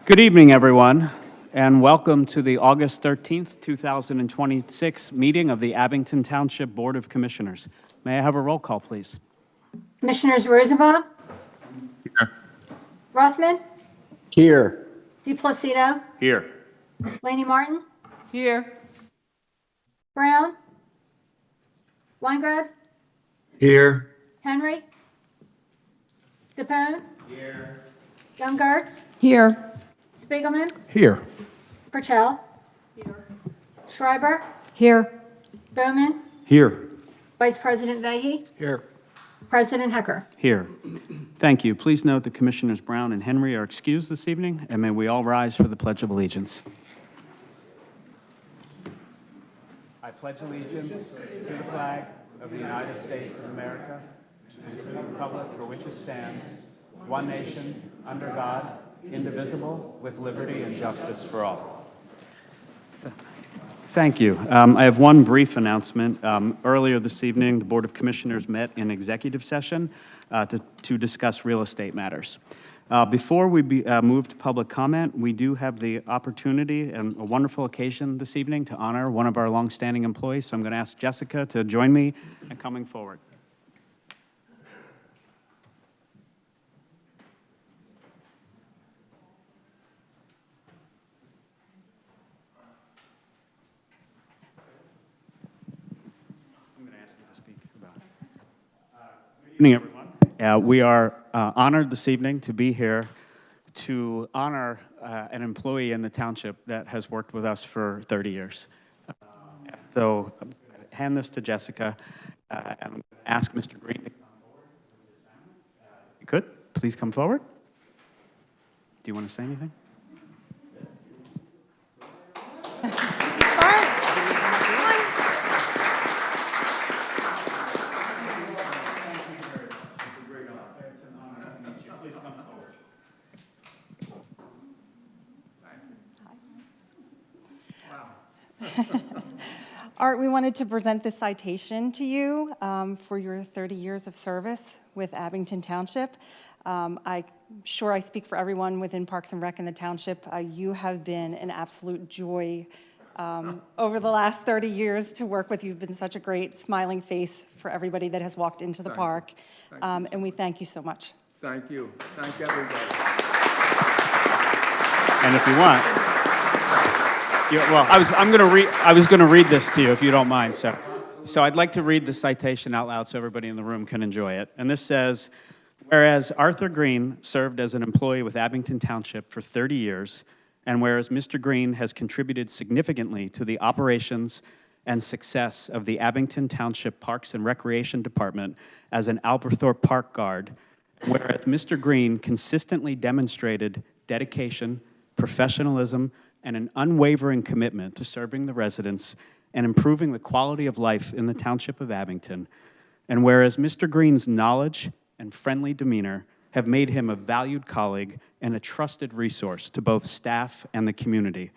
Good evening, everyone, and welcome to the August 13th, 2026 meeting of the Abington Township Board of Commissioners. May I have a roll call, please? Commissioners Rosenbaum, Rothman, Here. DePlacido, Here. Laney Martin, Here. Brown, Weingrad, Here. Henry, DePone, Young Gertz, Here. Spiegelman, Here. Purcell, Schreiber, Here. Bowman, Here. Vice President Vehy, Here. President Hecker. Here. Thank you. Please note that Commissioners Brown and Henry are excused this evening, and may we all rise for the Pledge of Allegiance. I pledge allegiance to the flag of the United States of America and to the republic for which it stands, one nation, under God, indivisible, with liberty and justice for all. Thank you. I have one brief announcement. Earlier this evening, the Board of Commissioners met in executive session to discuss real estate matters. Before we move to public comment, we do have the opportunity and a wonderful occasion this evening to honor one of our longstanding employees. So I'm going to ask Jessica to join me in coming forward. Good evening, everyone. We are honored this evening to be here to honor an employee in the township that has worked with us for 30 years. So hand this to Jessica and ask Mr. Green to come forward. You could, please come forward. Do you want to say anything? Art, we wanted to present this citation to you for your 30 years of service with Abington Township. I'm sure I speak for everyone within Parks and Rec in the township. You have been an absolute joy over the last 30 years to work with. You've been such a great smiling face for everybody that has walked into the park, and we thank you so much. Thank you. Thank everybody. And if you want, well, I was going to read this to you if you don't mind. So I'd like to read the citation out loud so everybody in the room can enjoy it. And this says, whereas Arthur Green served as an employee with Abington Township for 30 years, and whereas Mr. Green has contributed significantly to the operations and success of the Abington Township Parks and Recreation Department as an Alberthorpe Park guard, whereas Mr. Green consistently demonstrated dedication, professionalism, and an unwavering commitment to serving the residents and improving the quality of life in the Township of Abington. And whereas Mr. Green's knowledge and friendly demeanor have made him a valued colleague and a trusted resource to both staff and the community.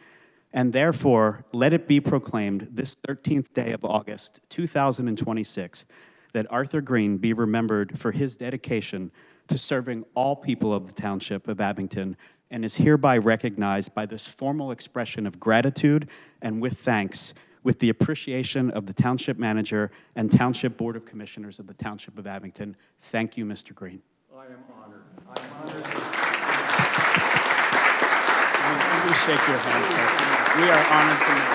And therefore, let it be proclaimed this 13th day of August, 2026, that Arthur Green be remembered for his dedication to serving all people of the Township of Abington, and is hereby recognized by this formal expression of gratitude and with thanks, with the appreciation of the Township Manager and Township Board of Commissioners of the Township of Abington. Thank you, Mr. Green. I am honored. I am honored. Let me shake your hand, sir. We are honored to know.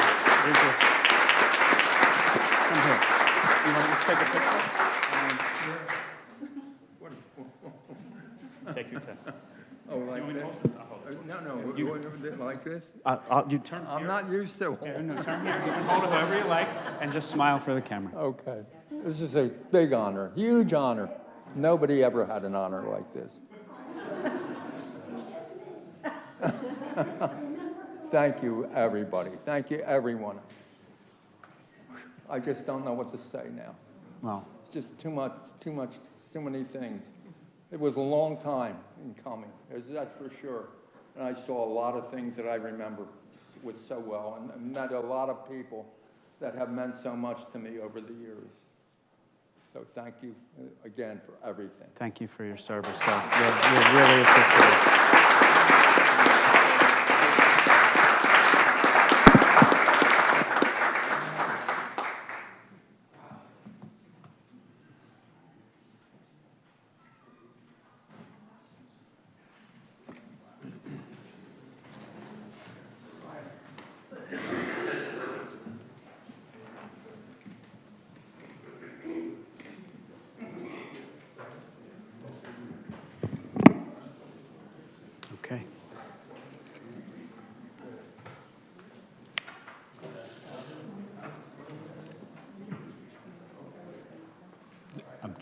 Come here. You want to take a picture? Take your time. Oh, like this? No, like this? You turn I'm here. not used to Yeah, it. no, turn here. You can hold it however you like, and just smile for the camera. Okay. This is a big honor, huge honor. Nobody ever had an honor like this. Thank you, everybody. Thank you, everyone. I just don't know what to say now. Well, It's just too many things. It was a long time in coming, that's for sure. And I saw a lot of things that I remember with so well, and met a lot of people that have meant so much to me over the years. So thank you again for everything. thank you for your service, sir. We really appreciate it.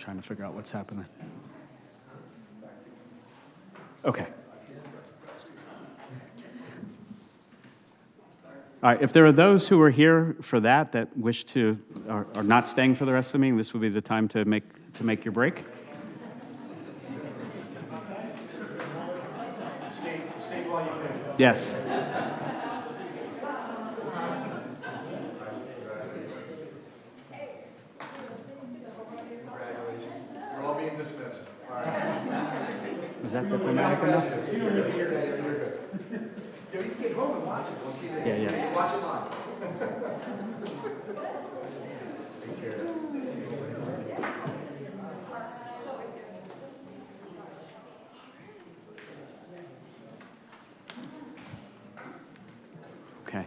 trying to figure out what's happening. Okay. All right, if there are those who are here for that wish to, are not staying for the rest of the meeting, this would be the time to make your break. Stay while you can. Yes. You're all being dismissed. Was that diplomatic enough? You can get home and watch it. Once you Yeah, yeah. watch it live. Okay.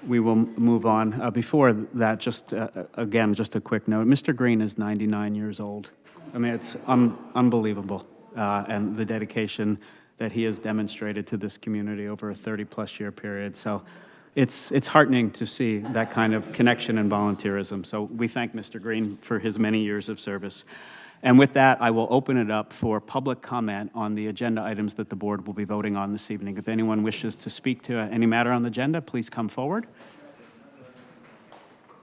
We will move on. Before that, just again, just a quick note. Mr. Green is 99 years old. I mean, it's unbelievable, and the dedication that he has demonstrated to this community over a 30-plus year period. So it's heartening to see that kind of connection and volunteerism. So we thank Mr. Green for his many years of service. And with that, I will open it up for public comment on the agenda items that the board will be voting on this evening. If anyone wishes to speak to any matter on the agenda, please come forward.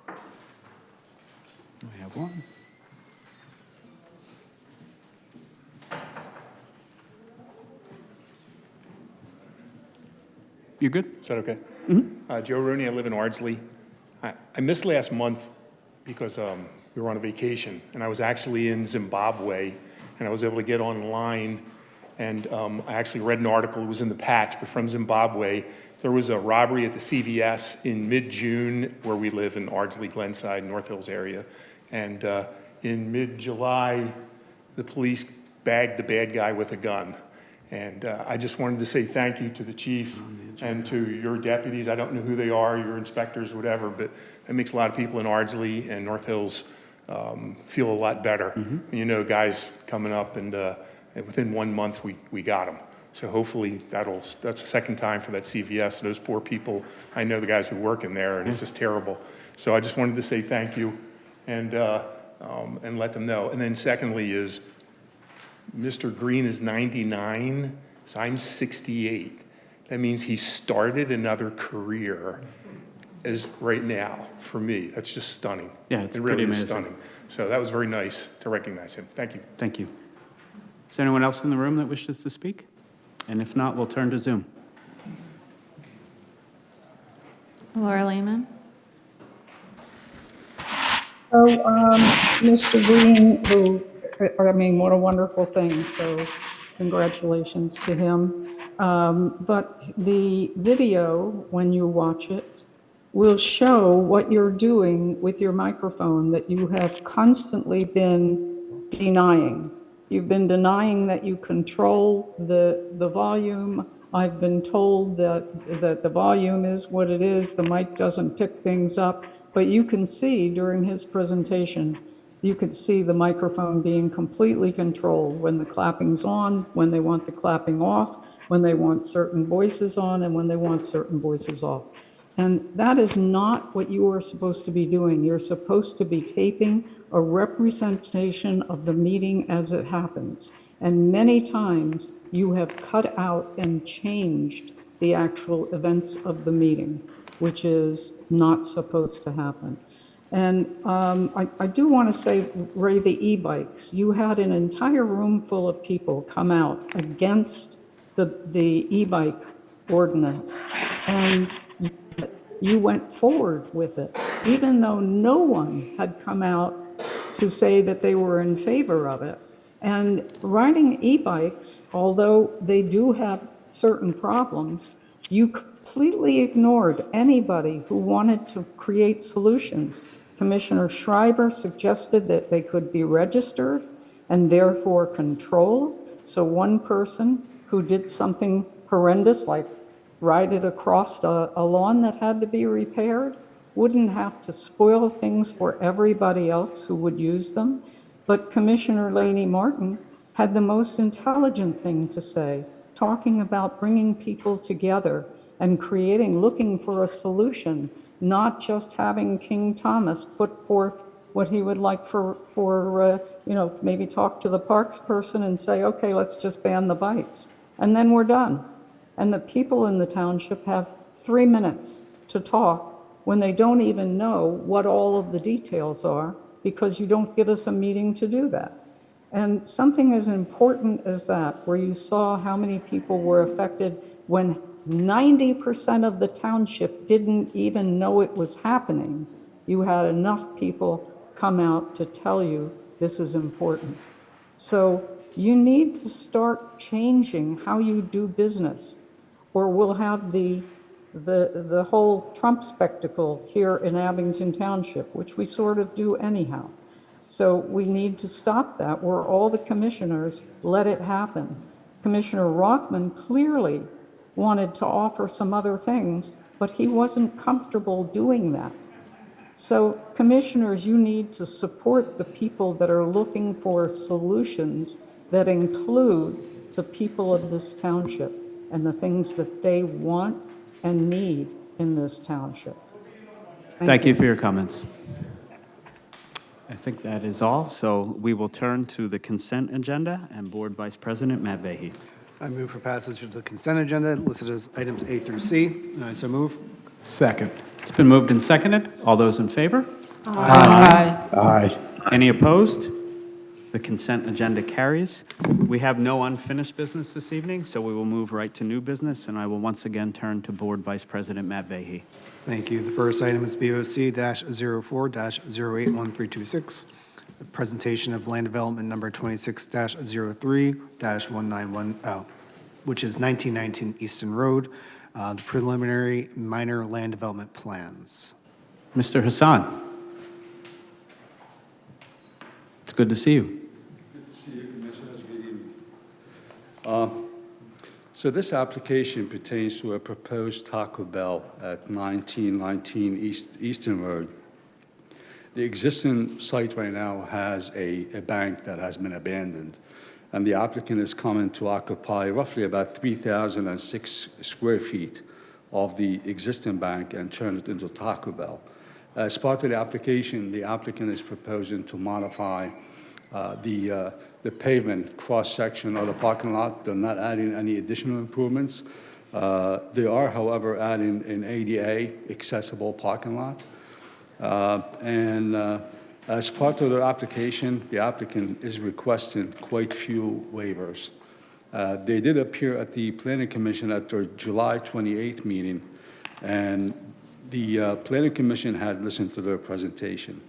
We have one. You good? Is that okay? Joe Rooney, I live in Ardsley. I missed last month because we were on a vacation, and I was actually in Zimbabwe, and I was able to get online, and I actually read an article, it was in the Patch, but from Zimbabwe, there was a robbery at the CVS in mid-June, where we live in Ardsley, Glenside, North Hills area, and in mid-July, the police bagged the bad guy with a gun. And I just wanted to say thank you to the chief and to your deputies. I don't know who they are, your inspectors, whatever, but it makes a lot of people in Ardsley and North Hills feel a lot better. You know, guys coming up, and within 1 month, we got them. So hopefully that's the second time for that CVS. Those poor people, I know the guys who work in there, and it's just terrible. So I just wanted to say thank you and let them know. And then secondly is, Mr. Green is 99, so I'm 68. That means he started another career as right now for me. That's just stunning. Yeah, it's it really pretty is amazing. stunning. So that was very nice to recognize him. Thank you. Thank you. Is there anyone else in the room that wishes to speak? And if not, we'll turn to Zoom. Laura Lehman. So, Mr. Green, what a wonderful thing. So congratulations to him. But the video, when you watch it, will show what you're doing with your microphone that you have constantly been denying. You've been denying that you control the volume. I've been told that the volume is what it is. The mic doesn't pick things up. But you can see during his presentation, you could see the microphone being completely controlled when the clapping's on, when they want the clapping off, when they want certain voices on, and when they want certain voices off. And that is not what you are supposed to be doing. You're supposed to be taping a representation of the meeting as it happens. And many times you have cut out and changed the actual events of the meeting, which is not supposed to happen. And I do want to say, Ray, the e-bikes, you had an entire room full of people come out against the e-bike ordinance, and you went forward with it, even though no one had come out to say that they were in favor of it. And riding e-bikes, although they do have certain problems, you completely ignored anybody who wanted to create solutions. Commissioner Schreiber suggested that they could be registered and therefore controlled. So one person who did something horrendous, like ride it across a lawn that had to be repaired, wouldn't have to spoil things for everybody else who would use them. But Commissioner Laney Martin had the most intelligent thing to say, talking about bringing people together and looking for a solution, not just having King Thomas put forth what he would like maybe talk to the parks person and say, okay, let's just ban the bikes. And then we're done. And the people in the township have 3 minutes to talk when they don't even know what all of the details are because you don't give us a meeting to do that. And something as important as that, where you saw how many people were affected when 90% of the township didn't even know it was happening, you had enough people come out to tell you this is important. So you need to start changing how you do business, or we'll have the whole Trump spectacle here in Abington Township, which we sort of do anyhow. So we need to stop that, where all the commissioners let it happen. Commissioner Rothman clearly wanted to offer some other things, but he wasn't comfortable doing that. So commissioners, you need to support the people that are looking for solutions that include the people of this township and the things that they want and need in this township. Thank you for your comments. I think that is all, so we will turn to the consent agenda and Board Vice President Matt Vahey. I move for passage of the consent agenda listed as items A through C, and I so move. Second. It's been moved and seconded. All those in favor? Aye. Any opposed? The consent agenda carries. We have no unfinished business this evening, so we will move right to new business, and I will once again turn to Board Vice President Matt Vahey. Thank you. The first item is BOC-04-081326, the presentation of land development number 26-03-191, which is 1919 Easton Road, the preliminary minor land development plans. Mr. Hassan. It's good to see you. Good to see you, Commissioners. Good evening. So this application pertains to a proposed Taco Bell at 1919 Easton Road. The existing site right now has a bank that has been abandoned, and the applicant is coming to occupy roughly about 3,006 square feet of the existing bank and turn it into Taco Bell. As part of the application, the applicant is proposing to modify the pavement cross-section of the parking lot. They're not adding any additional improvements. They are, however, adding an ADA accessible parking lot. As part of their application, the applicant is requesting quite few waivers. They did appear at the Planning Commission at their July 28th meeting, and the Planning Commission had listened to their presentation.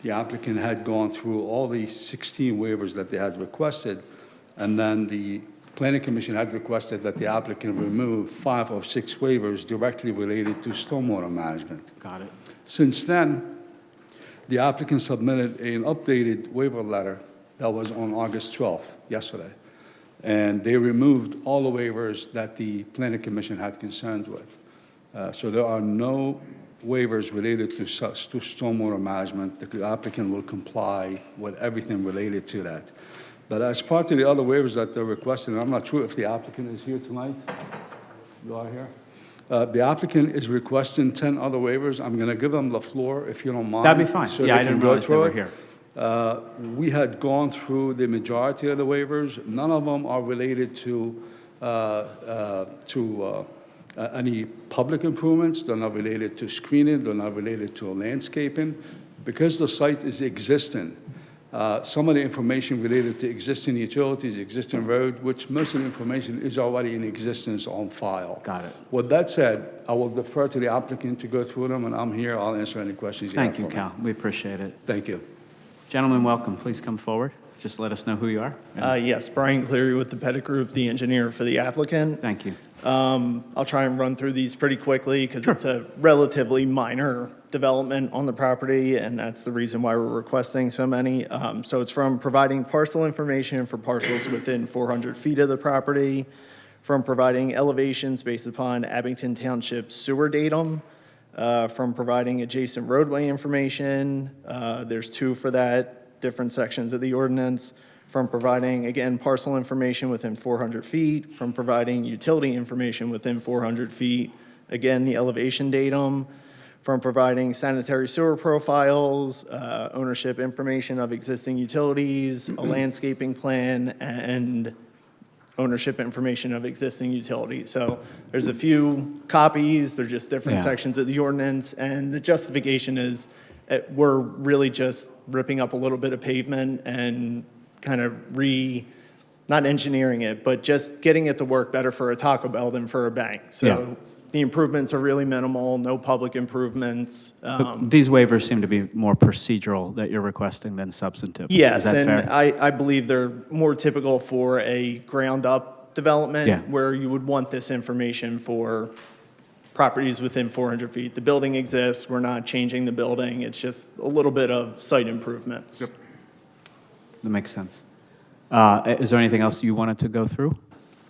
The applicant had gone through all the 16 waivers that they had requested, and then the Planning Commission had requested that the applicant remove 5 of 6 waivers directly related to stormwater management. Got it. Since then, the applicant submitted an updated waiver letter that was on August 12th, yesterday, and they removed all the waivers that the Planning Commission had concerns with. So there are no waivers related to stormwater management. The applicant will comply with everything related to that. But as part of the other waivers that they're requesting, I'm not sure if the applicant is here tonight. You are here? The applicant is requesting 10 other waivers. I'm going to give them the floor, if you don't mind. That'd be fine. so Yeah, they I can didn't go realize they through were it. here. We had gone through the majority of the waivers. None of them are related to any public improvements. They're not related to screening. They're not related to landscaping. Because the site is existing, some of the information related to existing utilities, existing road, which most of the information is already in existence on file. Got it. With that said, I will defer to the applicant to go through them, and I'm here. I'll answer any questions you have Thank you, for me. Cal. We appreciate it. Thank you. Gentlemen, welcome. Please come forward. Just let us know who you are. Yes, Brian Cleary with the Pettit Group, the engineer for the applicant. Thank you. I'll try and run through these pretty quickly because it's a relatively minor development on the property, and that's the reason why we're requesting so many. So it's from providing parcel information for parcels within 400 feet of the property, from providing elevations based upon Abington Township sewer datum, from providing adjacent roadway information. There's 2 for that, different sections of the ordinance. From providing, again, parcel information within 400 feet, from providing utility information within 400 feet, again, the elevation datum, from providing sanitary sewer profiles, ownership information of existing utilities, a landscaping plan, and ownership information of existing utilities. So there's a few copies, they're just different Yeah. sections of the ordinance, and the justification is we're really just ripping up a little bit of pavement and kind of not engineering it, but just getting it to work better for a Taco Bell than for a bank. Yeah. So the improvements are really minimal, no public improvements. These waivers seem to be more procedural that you're requesting than substantive. Yes, Is that and fair? I believe they're more typical for a ground-up development Yeah. where you would want this information for properties within 400 feet. The building exists, we're not changing the building, it's just a little bit of site improvements. That makes sense. Is there anything else you wanted to go through?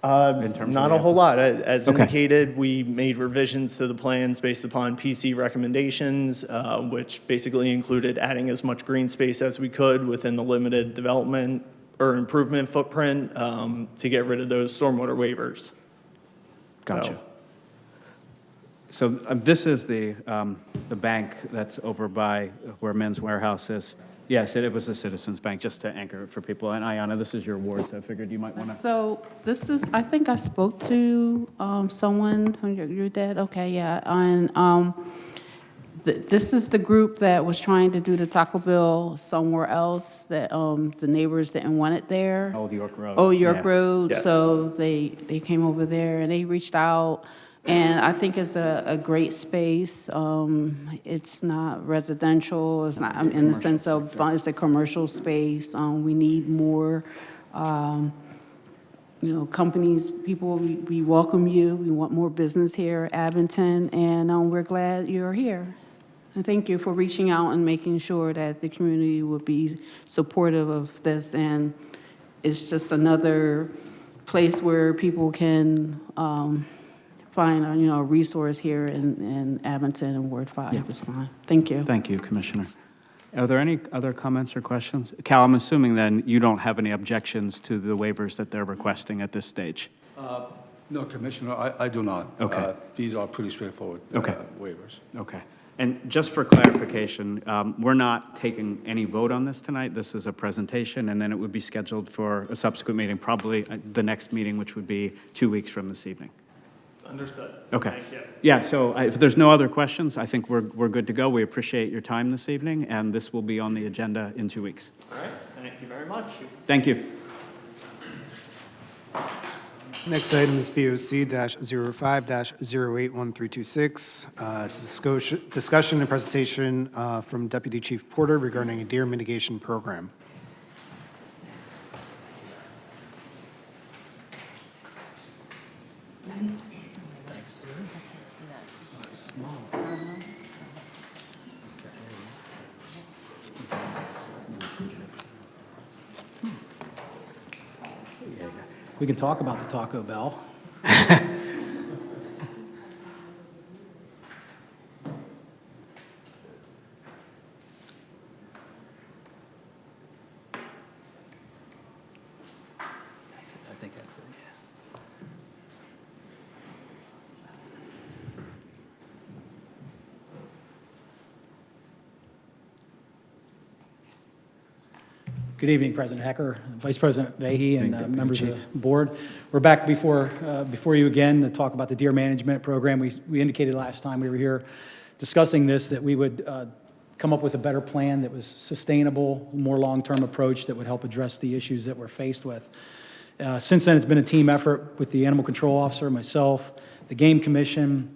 In terms of Not the a whole lot. As Okay. indicated, we made revisions to the plans based upon PC recommendations, which basically included adding as much green space as we could within the limited development or improvement footprint to get rid of those stormwater waivers. Gotcha. So this is the bank that's over by where Men's Warehouse is. Yes, it was a Citizens Bank, just to anchor it for people. And Ayanna, this is your ward, so I figured you might want to. So this is, I think I spoke to someone from your dad, okay, yeah, and this is the group that was trying to do the Taco Bell somewhere else, that the neighbors didn't want it there. Old York Road. Old York Yeah. Road, Yes. so they came over there and they reached out, and I think it's a great space. It's not residential, it's not, in the sense of, it's a commercial space. We need more, companies, people, we welcome you, we want more business here at Abington, and we're glad you're here. And thank you for reaching out and making sure that the community would be supportive of this, and it's just another place where people can find a resource here in Abington and Ward 5 is fine. Thank you. Thank you, Commissioner. Are there any other comments or questions? Cal, I'm assuming then you don't have any objections to the waivers that they're requesting at this stage? No, Commissioner, I do not. Okay. These are pretty straightforward Okay. waivers. Okay. And just for clarification, we're not taking any vote on this tonight. This is a presentation, and then it would be scheduled for a subsequent meeting, probably the next meeting, which would be 2 weeks from this evening. Understood. Okay. Thank you. Yeah, so if there's no other questions, I think we're good to go. We appreciate your time this evening, and this will be on the agenda in 2 weeks. All right, thank you very much. Thank you. Next item is BOC-05-081326. It's a discussion and presentation from Deputy Chief Porter regarding a deer mitigation program. We can talk about the Taco Bell. I think that's it, yeah. Good evening, President Hecker, Vice President Vahey, and Deputy members of Chief. the board. We're back before you again to talk about the deer management program. We indicated last time we were here discussing this that we would come up with a better plan that was sustainable, more long-term approach that would help address the issues that we're faced with. Since then, it's been a team effort with the Animal Control Officer, myself, the Game Commission,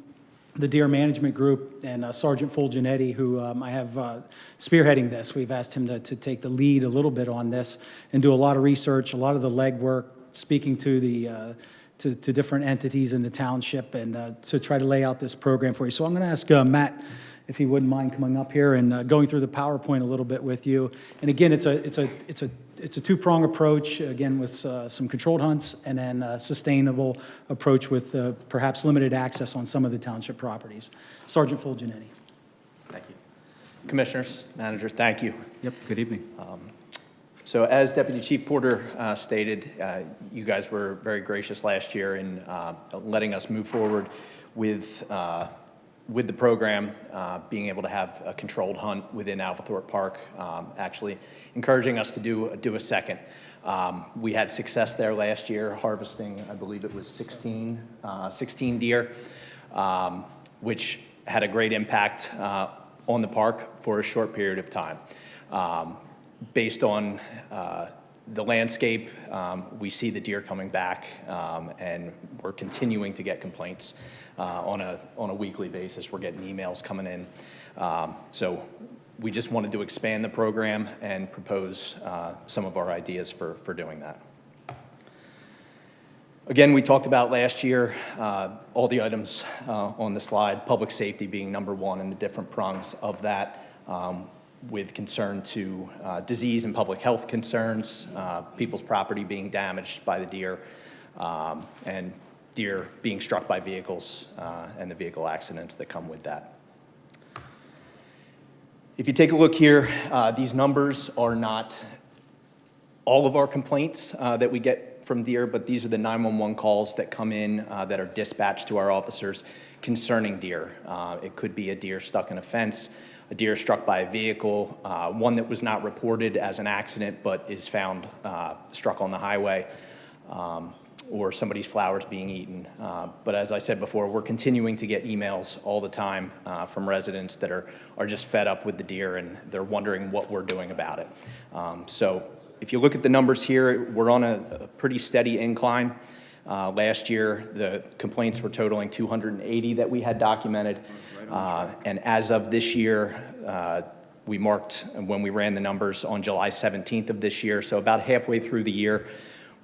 the Deer Management Group, and Sergeant Fulgenetti, who I have spearheading this. We've asked him to take the lead a little bit on this and do a lot of research, a lot of the legwork, speaking to the to different entities in the township, and to try to lay out this program for you. So I'm going to ask Matt if he wouldn't mind coming up here and going through the PowerPoint a little bit with you. And again, it's a two-prong approach, again, with some controlled hunts and then a sustainable approach with perhaps limited access on some of the township properties. Sergeant Fulgenetti. Thank you. Commissioners, manager, thank you. Yep, good evening. So as Deputy Chief Porter stated, you guys were very gracious last year in letting us move forward with with the program, being able to have a controlled hunt within Alvethorpe Park, actually encouraging us to do a second. We had success there last year, harvesting, I believe it was 16 deer, which had a great impact on the park for a short period of time. Based on the landscape, we see the deer coming back, and we're continuing to get complaints on a weekly basis. We're getting emails coming in. So we just wanted to expand the program and propose some of our ideas for doing that. Again, we talked about last year, all the items on the slide, public safety being number one and the different prongs of that, with concern to disease and public health concerns, people's property being damaged by the deer, and deer being struck by vehicles and the vehicle accidents that come with that. If you take a look here, these numbers are not all of our complaints that we get from deer, but these are the 911 calls that come in that are dispatched to our officers concerning deer. It could be a deer stuck in a fence, a deer struck by a vehicle, one that was not reported as an accident but is found struck on the highway, or somebody's flowers being eaten. But as I said before, we're continuing to get emails all the time from residents that are just fed up with the deer and they're wondering what we're doing about it. So if you look at the numbers here, we're on a pretty steady incline. Last year, the complaints were totaling 280 that we had documented. And as of this year, we marked when we ran the numbers on July 17th of this year, so about halfway through the year,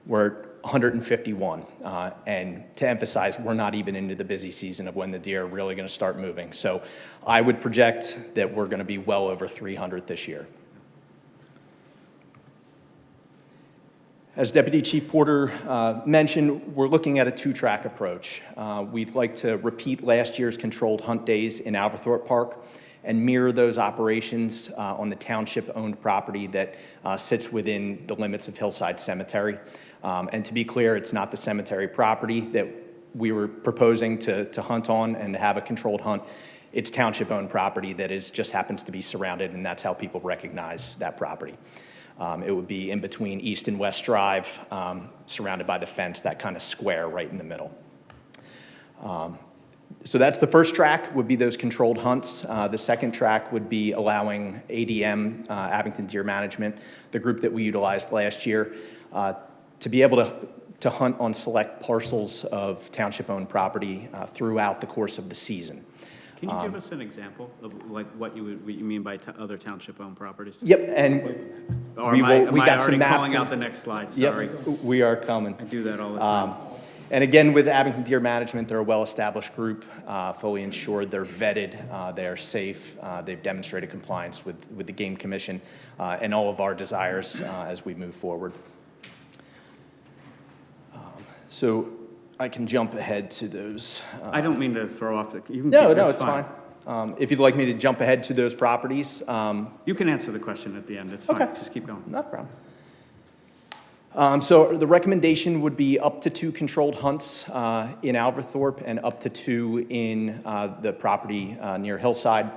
we're at 151. And to emphasize, we're not even into the busy season of when the deer are really going to start moving. So I would project that we're going to be well over 300 this year. As Deputy Chief Porter mentioned, we're looking at a two-track approach. We'd like to repeat last year's controlled hunt days in Alvethorpe Park and mirror those operations on the township-owned property that sits within the limits of Hillside Cemetery. And to be clear, it's not the cemetery property that we were proposing to hunt on and to have a controlled hunt. It's township-owned property that just happens to be surrounded, and that's how people recognize that property. It would be in between East and West Drive, surrounded by the fence, that kind of square right in the middle. So that's the first track, would be those controlled hunts. The second track would be allowing ADM, Abington Deer Management, the group that we utilized last year, to be able to hunt on select parcels of township-owned property throughout the course of the season. Can you give us an example of like what you mean by other township-owned properties? Yep, and we got some maps. Calling out the next slide? Sorry. Yep, we are coming. I do that all the time. And again, with Abington Deer Management, they're a well-established group, fully insured, they're vetted, they are safe, they've demonstrated compliance with the Game Commission and all of our desires as we move forward. So I can jump ahead to those. I don't mean to throw off the. You can No, keep, no, that's it's fine. If you'd like me to jump ahead to those properties. You can answer the question at the end. It's fine. Okay. Just keep going. Not a problem. So the recommendation would be up to 2 controlled hunts in Alvethorpe and up to 2 in the property near Hillside.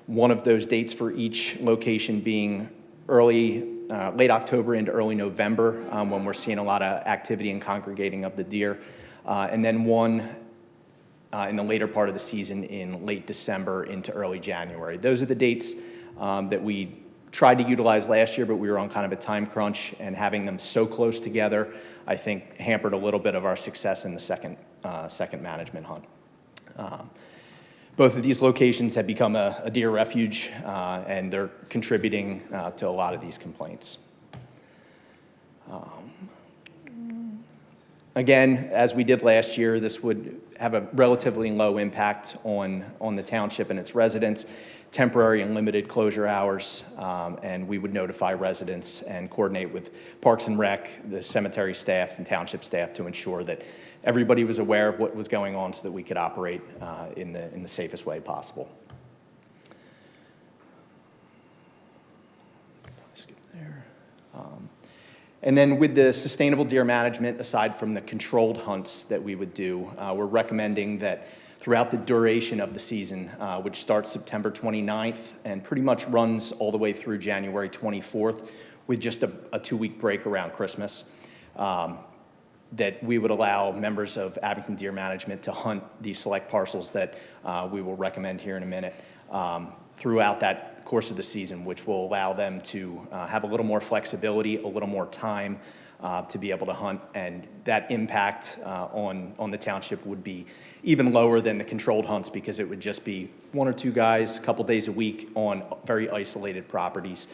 One of those dates for each location being late October into early November, when we're seeing a lot of activity and congregating of the deer. And then one in the later part of the season in late December into early January. Those are the dates that we tried to utilize last year, but we were on kind of a time crunch, and having them so close together, I think, hampered a little bit of our success in the second management hunt. Both of these locations have become a deer refuge, and they're contributing to a lot of these complaints. Again, as we did last year, this would have a relatively low impact on the township and its residents, temporary and limited closure hours, and we would notify residents and coordinate with Parks and Rec, the cemetery staff and township staff to ensure that everybody was aware of what was going on so that we could operate in the safest way possible. Skip there. And then with the sustainable deer management, aside from the controlled hunts that we would do, we're recommending that throughout the duration of the season, which starts September 29th and pretty much runs all the way through January 24th, with just a 2-week break around Christmas, that we would allow members of Abington Deer Management to hunt these select parcels that we will recommend here in a minute throughout that course of the season, which will allow them to have a little more flexibility, a little more time to be able to hunt, and that impact on the township would be even lower than the controlled hunts, because it would just be 1 or 2 guys, a couple days a week on very isolated properties,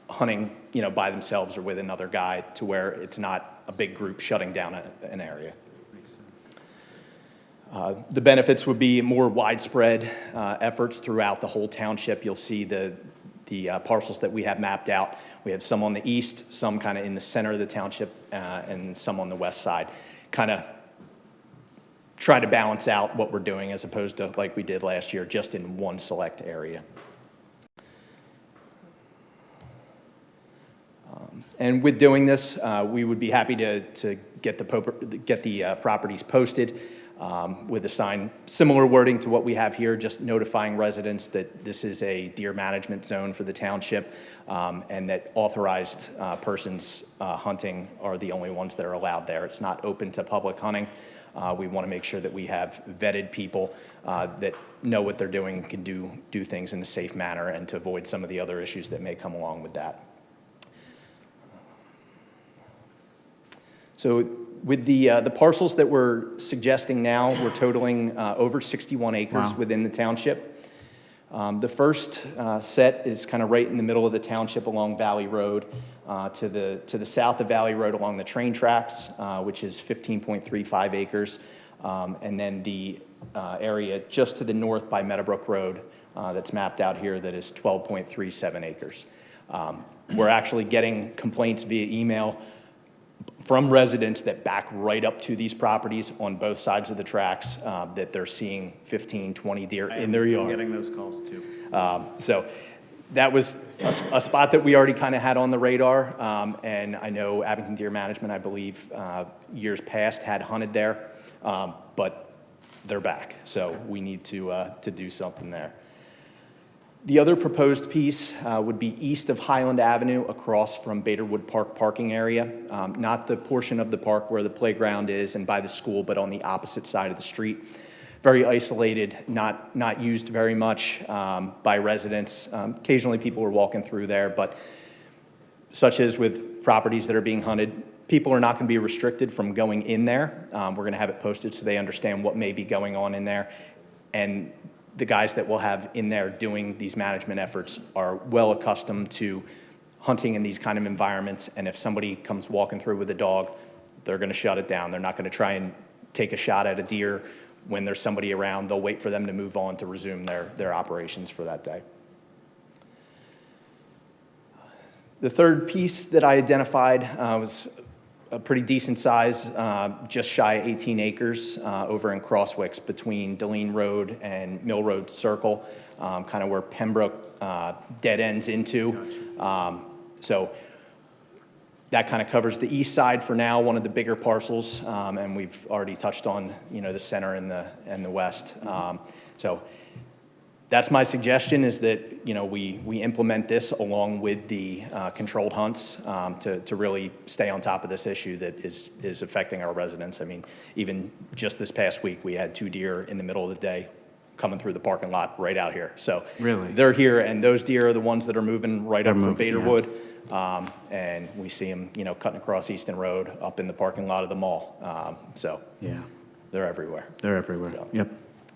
hunting, by themselves or with another guy, to where it's not a big group shutting down an area. The benefits would be more widespread efforts throughout the whole township. You'll see the parcels that we have mapped out. We have some on the east, some kind of in the center of the township, and some on the west side. Kind of try to balance out what we're doing, as opposed to like we did last year, just in one select area. And with doing this, we would be happy to get the properties posted with a sign, similar wording to what we have here, just notifying residents that this is a deer management zone for the township, and that authorized persons hunting are the only ones that are allowed there. It's not open to public hunting. We want to make sure that we have vetted people that know what they're doing and can do things in a safe manner, and to avoid some of the other issues that may come along with that. So with the parcels that we're suggesting now, we're totaling over 61 acres Wow. within the township. The first set is kind of right in the middle of the township along Valley Road, to the south of Valley Road along the train tracks, which is 15.35 acres. And then the area just to the north by Meadowbrook Road that's mapped out here, that is 12.37 acres. We're actually getting complaints via email from residents that back right up to these properties on both sides of the tracks, that they're seeing 15, 20 deer in their yard. Getting those calls too. So that was a spot that we already kind of had on the radar, and I know Abington Deer Management, I believe, years past had hunted there, but they're back, so we need to do something there. The other proposed piece would be east of Highland Avenue, across from Baderwood Park parking area, not the portion of the park where the playground is and by the school, but on the opposite side of the street. Very isolated, not used very much by residents. Occasionally people are walking through there, but such as with properties that are being hunted, people are not going to be restricted from going in there. We're going to have it posted so they understand what may be going on in there. And the guys that we'll have in there doing these management efforts are well accustomed to hunting in these kind of environments. And if somebody comes walking through with a dog, they're going to shut it down. They're not going to try and take a shot at a deer when there's somebody around. They'll wait for them to move on to resume their operations for that day. The third piece that I identified was a pretty decent size, just shy of 18 acres over in Crosswicks between Deline Road and Mill Road Circle, kind of where Pembroke dead ends into. So that kind of covers the east side for now, one of the bigger parcels, and we've already touched on the center and the west. So that's my suggestion, is that we implement this along with the controlled hunts to really stay on top of this issue that is affecting our residents. I mean, even just this past week, we had 2 deer in the middle of the day coming through the parking lot right out here. So Really? they're here, and those deer are the ones that are moving right up from moving, yeah. Baderwood. And we see them, cutting across Easton Road up in the parking lot of the mall. So Yeah, they're everywhere. they're everywhere. So- Yep.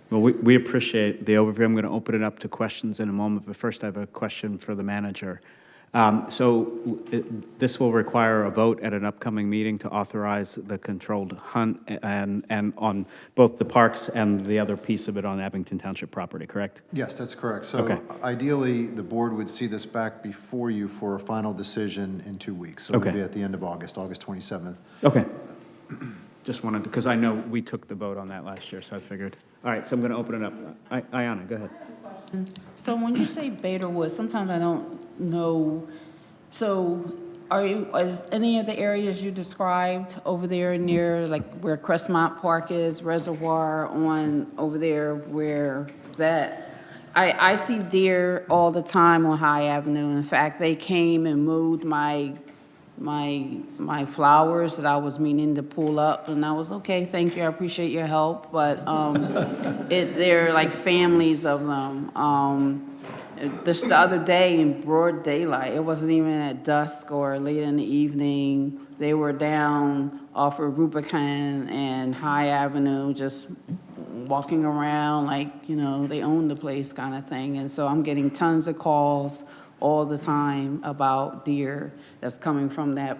Well, we appreciate the overview. I'm going to open it up to questions in a moment, but first I have a question for the manager. This will require a vote at an upcoming meeting to authorize the controlled hunt and on both the parks and the other piece of it on Abington Township property, correct? Yes, that's correct. So Okay. ideally, the board would see this back before you for a final decision in 2 weeks. So it'll Okay. be at the end of August, August 27th. Okay. Just wanted, because I know we took the vote on that last year, so I figured. All right, so I'm going to open it up. Ayanna, go ahead. So when you say Baderwood, sometimes I don't know, so is any of the areas you described over there near, like where Crestmont Park is, Reservoir on over there where that, I see deer all the time on High Avenue. In fact, they came and mowed my flowers that I was meaning to pull up, and I was, okay, thank you, I appreciate your help, but, they're like families of them. Just the other day in broad daylight, it wasn't even at dusk or late in the evening, they were down off of Rubicon and High Avenue, just walking around like, you know, they own the place kind of thing. And so I'm getting tons of calls all the time about deer that's coming from that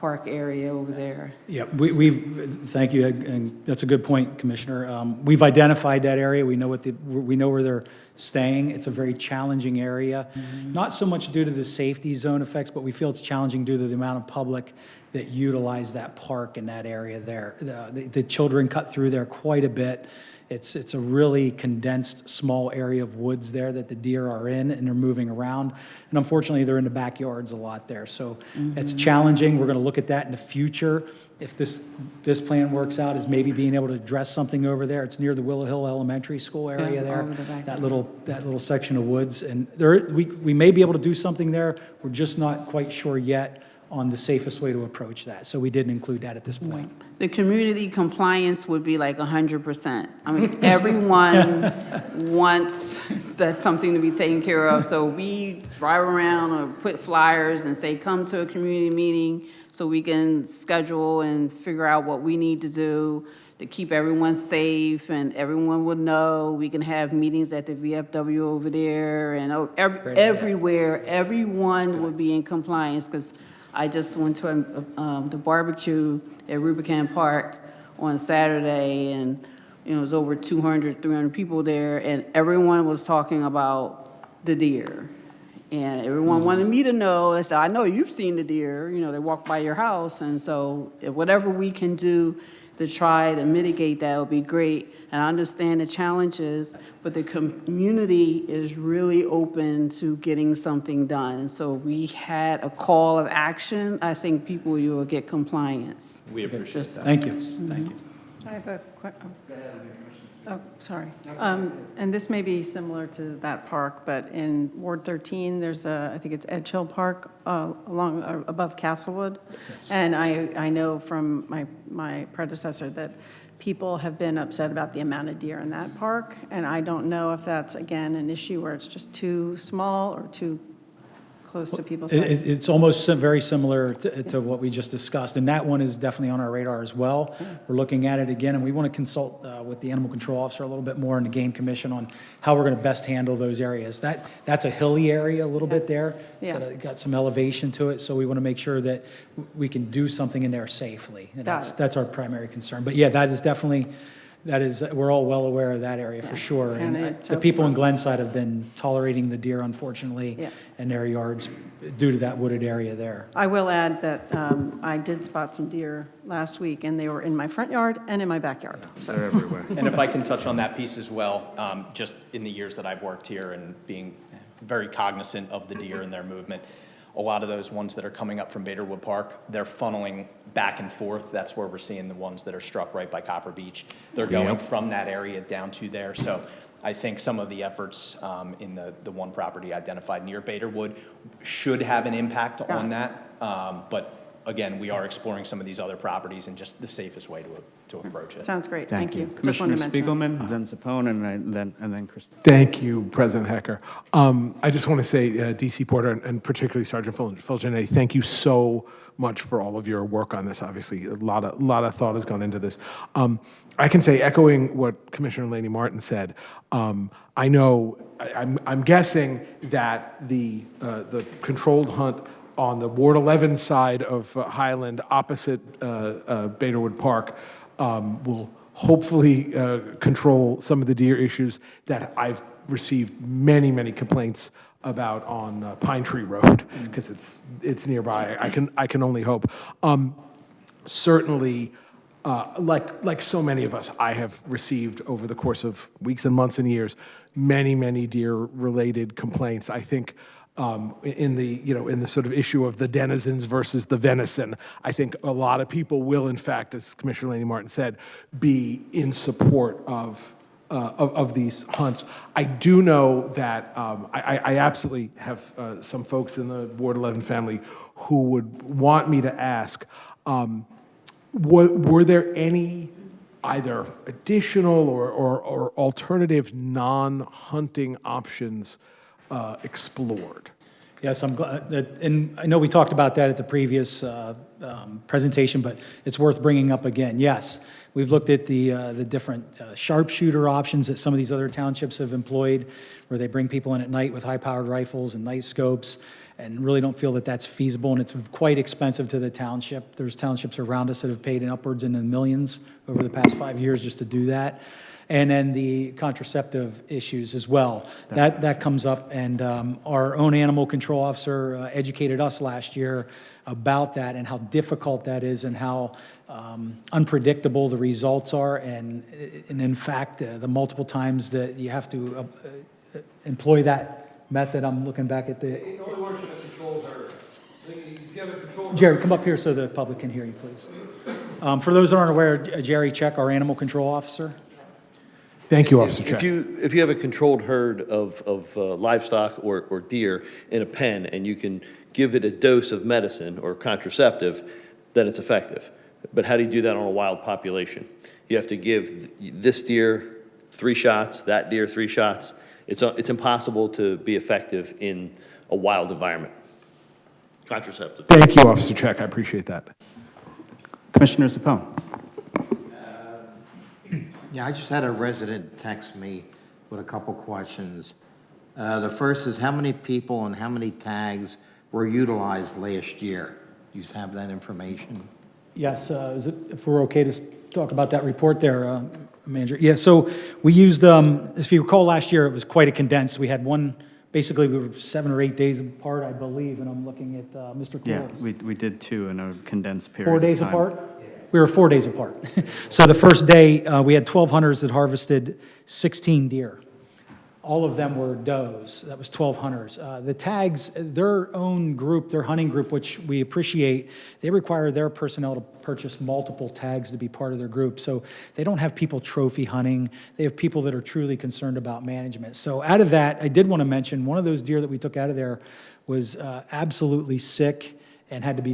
park area over there. Yeah, thank you, and that's a good point, Commissioner. We've identified that area. We know where they're staying. It's a very challenging area, not so much due to the safety zone effects, but we feel it's challenging due to the amount of public that utilize that park in that area there. The children cut through there quite a bit. It's a really condensed, small area of woods there that the deer are in, and they're moving around. And unfortunately, they're in the backyards a lot there. So it's challenging. We're going to look at that in the future. If this plan works out, is maybe being able to address something over there. It's near the Willow Hill Elementary School area Yeah, there, over the back. that little section of woods. And we may be able to do something there. We're just not quite sure yet on the safest way to approach that. So we didn't include that at this point. The community compliance would be like 100%. I mean, everyone wants that something to be taken care of. So we drive around or put flyers and say, come to a community meeting so we can schedule and figure out what we need to do to keep everyone safe, and everyone would know. We can have meetings at the VFW over there and everywhere. Everyone would be in compliance, because I just went to the barbecue at Rubicon Park on Saturday, and it was over 200, 300 people there, and everyone was talking about the deer. And everyone wanted me to know. They said, I know you've seen the deer. You know, they walk by your house. And so whatever we can do to try to mitigate that would be great. And I understand the challenges, but the community is really open to getting something done. So we had a call of action. I think people, you will get compliance. We appreciate that. Thank you. Thank you. I have a Oh, sorry. And this may be similar to that park, but in Ward 13, there's I think it's Edge Hill Park above Castlewood. Yes. And I know from my predecessor that people have been upset about the amount of deer in that park. And I don't know if that's, again, an issue where it's just too small or too close to people's homes. It's almost very similar to what we just discussed, and that one is definitely on our radar as well. We're looking at it again, and we want to consult with the animal control officer a little bit more and the game commission on how we're going to best handle those areas. That's a hilly area a little bit there. It's got some elevation to it, so we want to make sure that we can do something in there safely. And that's our primary concern. But yeah, that is, we're all well aware of that area for sure. And the people in Glenside have been tolerating the deer, unfortunately, in their yards due to that wooded area there. I will add that I did spot some deer last week, and they were in my front yard and in my backyard. So. They're everywhere. And if I can touch on that piece as well, just in the years that I've worked here and being very cognizant of the deer and their movement, a lot of those ones that are coming up from Baderwood Park, they're funneling back and forth. That's where we're seeing the ones that are struck right by Copper Beach. They're going from that area down to there. So I think some of the efforts in the one property identified near Baderwood should have an impact on that. But again, we are exploring some of these other properties and just the safest way to approach it. Sounds great. Thank you. Just Commissioner wanted to mention Spiegelman, then Zapone, and then Chris. Thank you, President Hecker. I just want to say, D.C. Porter and particularly Sergeant Fulgenetti, thank you so much for all of your work on this. Obviously, a lot of thought has gone into this. I can say, echoing what Commissioner Laney Martin said, I know, I'm guessing that the controlled hunt on the Ward 11 side of Highland, opposite Baderwood Park, will hopefully control some of the deer issues that I've received many complaints about on Pine Tree Road, because it's nearby. I can only hope. Certainly, like so many of us, I have received over the course of weeks and months and years many deer-related complaints. I think in the sort of issue of the denizens versus the venison. I think a lot of people will, in fact, as Commissioner Laney Martin said, be in support of these hunts. I do know that I absolutely have some folks in the Ward 11 family who would want me to ask, were there any either additional or alternative non-hunting options explored? Yes, I'm glad that, and I know we talked about that at the previous presentation, but it's worth bringing up again. Yes, we've looked at the different sharpshooter options that some of these other townships have employed, where they bring people in at night with high-powered rifles and night scopes, and really don't feel that that's feasible, and it's quite expensive to the township. There's townships around us that have paid upwards in the millions over the past 5 years just to do that. And then the contraceptive issues as well. That comes up, and our own animal control officer educated us last year about that and how difficult that is and how unpredictable the results are, and in fact, the multiple times that you have to employ that method. I'm looking back at the... It only works in a controlled area. If you have a controlled... Jerry, come up here so the public can hear you, please. For those that aren't aware, Jerry Check, our animal control officer. Thank you, Officer Check. If you have a controlled herd of livestock or deer in a pen and you can give it a dose of medicine or contraceptive, then it's effective. But how do you do that on a wild population? You have to give this deer 3 shots, that deer 3 shots. It's impossible to be effective in a wild environment. Contraceptive. Thank you, Officer Check. I appreciate that. Commissioner Zappone. Yeah, I just had a resident text me with a couple questions. The first is, how many people and how many tags were utilized last year? Do you have that information? Yes, if we're okay to talk about that report there, Manager. Yeah, so we used, if you recall last year, it was quite a condensed. We had one, basically we were 7 or 8 days apart, I believe, and I'm looking at Mr. Cool. Yeah, we did 2 in a condensed period 4 of days time. apart? We were 4 days apart. So the first day, we had 12 hunters that harvested 16 deer. All of them were does. That was 12 hunters. The tags, their own group, their hunting group, which we appreciate, they require their personnel to purchase multiple tags to be part of their group. So they don't have people trophy hunting. They have people that are truly concerned about management. So out of that, I did want to mention, one of those deer that we took out of there was absolutely sick and had to be,